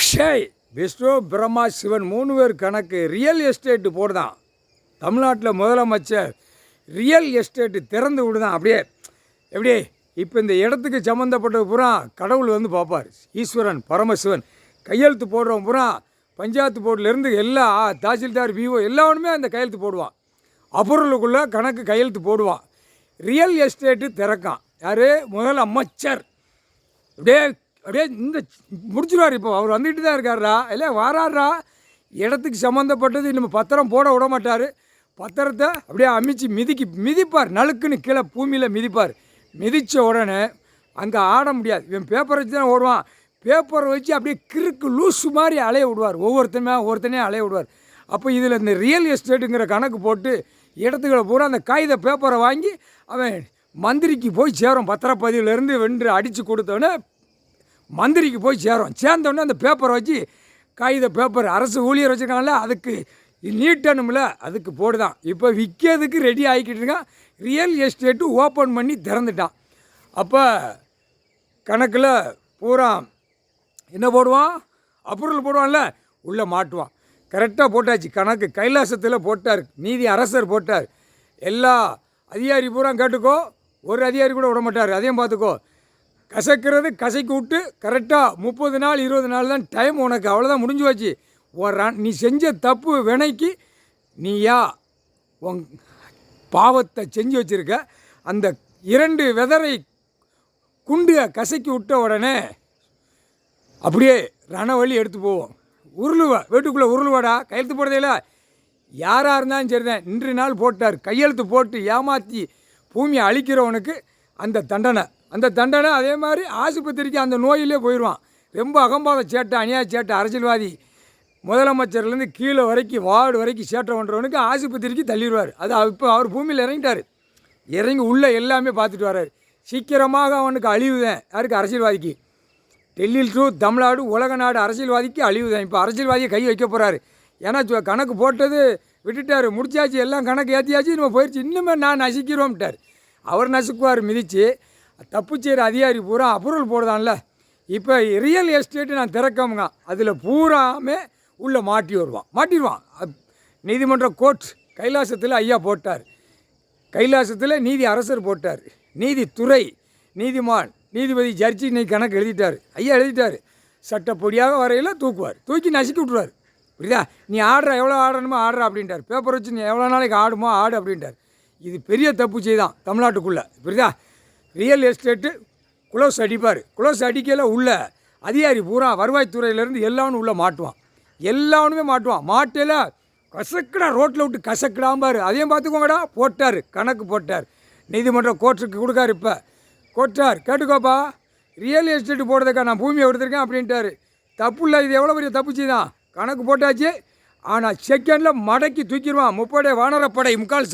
ஷேய் விஷ்ணு பிரம்மா சிவன் 3 பேர் கணக்கு real estate போடுதான். தமிழ்நாட்டில் முதலமைச்சர் ரியல் எஸ்டேட்டு திறந்து விடுதான். அப்படியே எப்படி இப்போ இந்த இடத்துக்கு சம்மந்தப்பட்டது பூரா கடவுள் வந்து பார்ப்பார். ஈஸ்வரன் பரமசிவன் கையெழுத்து போடுறவன் பூரா பஞ்சாயத்து போர்டிலேருந்து எல்லா தாசில்தார் விஓ எல்லாருமே அந்த கையெழுத்து போடுவான். அப்ரூவலுக்குள்ளே கணக்கு கையெழுத்து போடுவான். ரியல் எஸ்டேட்டு திறக்கான் யார்? முதலமைச்சர். அப்படியே அப்படியே இந்த முடிச்சுடுவார். இப்போ அவர் வந்துட்டு தான் இருக்காரா இல்லை வாராடுறா? இடத்துக்கு சம்மந்தப்பட்டது நம்ம பத்திரம் போட விட மாட்டார். பத்திரத்தை அப்படியே அமைச்சு மிதிப்பார். நழுக்குன்னு கீழே பூமியில் மிதிப்பார். மிதித்த உடனே அங்கே ஆட முடியாது. இவன் பேப்பரை வச்சு தான் ஓடுவான். பேப்பரை வச்சு அப்படியே கிறுக்கு லூஸு மாதிரி அலைய விடுவார். ஒவ்வொருத்தனையும் அலைய விடுவார். அப்போ இதில் இந்த ரியல் எஸ்டேட்டுங்கிற கணக்கு போட்டு இடத்துக்களை பூரா அந்த காகித பேப்பரை வாங்கி அவன் மந்திரிக்கு போய் சேரும். பத்திரப்பதிவிலேருந்து வென்று அடித்து கொடுத்தோடனே மந்திரிக்கு போய் சேரும். சேர்ந்தோடனே அந்த பேப்பரை வச்சு காகித பேப்பர் அரசு ஊழியர் வச்சுருக்காங்கல்ல, அதுக்கு நீட்டணும்ல, அதுக்கு போடுதான். இப்போ விற்கிறதுக்கு ரெடி ஆகிக்கிட்டு இருக்கான். ரியல் எஸ்டேட்டு ஓப்பன் பண்ணி திறந்துட்டான். அப்போ கணக்கில் பூரா என்ன போடுவான்? அப்ரூவல் போடுவான்ல, உள்ளே மாட்டுவான். கரெக்டாக போட்டாச்சு. கணக்கு கைலாசத்தில் போட்டார். நீதி அரசர் போட்டார். எல்லா அதிகாரி பூரா கேட்டுக்கோ. ஒரு அதிகாரி கூட விட மாட்டார். அதையும் பார்த்துக்கோ. கசக்கிறது கசக்கி விட்டு கரெக்டாக 30 நாள் 20 நாள் தான் டைம் உனக்கு. அவ்வளோதான், முடிஞ்சு வச்சு. நீ செஞ்ச தப்பு வினைக்கு நீயா உன் பாவத்தை செஞ்சு வச்சுருக்க. அந்த 2 வெதரை குண்டு கசக்கி விட்ட உடனே அப்படியே ரணவழி எடுத்து போவோம். உருளுவா, வீட்டுக்குள்ளே உருளுவாடா. கையெழுத்து போடுறதில்ல. யாராக இருந்தாலும் சரிதான். இன்று நாள் போட்டார். கையெழுத்து போட்டு ஏமாற்றி பூமியை அழிக்கிறவனுக்கு அந்த தண்டனை அதே மாதிரி ஆஸ்பத்திரிக்கு அந்த நோயிலே போயிடுவான். ரொம்ப அகம்பாத சேட்டை, அநியாய சேட்டை, அரசியல்வாதி முதலமைச்சர்லேருந்து கீழே வரைக்கும் வார்டு வரைக்கும் சேட்டை பண்ணுறவனுக்கு ஆஸ்பத்திரிக்கு தள்ளிடுவார். அது இப்போ அவர் பூமியில் இறங்கிட்டார். இறங்கி உள்ளே எல்லாமே பார்த்துட்டு வர்றார். சீக்கிரமாக அவனுக்கு அழிவு தான். யாருக்கு? அரசியல்வாதிக்கு. டெல்லியில் டு தமிழ்நாடு உலக நாடு அரசியல்வாதிக்கு அழிவு தான். இப்போ அரசியல்வாதியை கை வைக்க போகிறாரு. ஏன்னா கணக்கு போட்டது விட்டுட்டார். முடிச்சாச்சு, எல்லாம் கணக்கு ஏற்றியாச்சு, நம்ம போயிடுச்சு. இன்னுமே நான் நசிக்கிறோம்ட்டார். அவர் நசுக்குவார் மிதித்து. தப்பு செய்கிற அதிகாரி பூரா அப்ரூவல் போடுதான்ல. இப்போ ரியல் எஸ்டேட்டு நான் திறக்கமுங்க. அதில் பூராமே உள்ளே மாட்டிடுவான். நீதிமன்ற கோர்ட் கைலாசத்தில் ஐயா போட்டார். கைலாசத்தில் நீதி அரசர் போட்டார். நீதித்துறை நீதிமான் நீதிபதி ஜட்ஜி இன்னைக்கு கணக்கு எழுதிட்டார். ஐயா எழுதிட்டார். சட்டப்படியாக வரையில் தூக்குவார். தூக்கி நசுக்கி விட்ருவார். புரியுதா? நீ எவ்வளோ ஆடணுமோ ஆடுறா அப்படின்ட்டார். பேப்பர் வச்சு நீ எவ்வளோ நாளைக்கு ஆடு அப்படின்ட்டார். இது பெரிய தப்பு செய்தான் தமிழ்நாட்டுக்குள்ளே. புரியுதா? ரியல் எஸ்டேட்டு குளோஸ் அடிப்பார். குளோஸ் அடிக்கல உள்ள அதிகாரி பூரா வருவாய்த்துறையிலேருந்து எல்லாவனும் உள்ளே எல்லாவனுமே மாட்டுவான். மாட்டையில் கசக்கடா ரோட்டில் விட்டு கசக்கடாம்பார். அதையும் பார்த்துக்கோங்கடா. போட்டார். கணக்கு போட்டார். நீதிமன்ற கோர்ட்டுக்கு கொடுக்காரு. இப்போ கோட்டார் கேட்டுக்கோப்பா, ரியல் எஸ்டேட்டு போடுறதுக்கா நான் பூமியை எடுத்திருக்கேன் அப்படின்ட்டார். தப்பு இல்லை. இது எவ்வளோ பெரிய தப்பு செய்தான். கணக்கு போட்டாச்சு. ஆனால் செகண்டில் மடக்கி தூக்கிடுவான். முப்படை வானரப்படை முக்கால்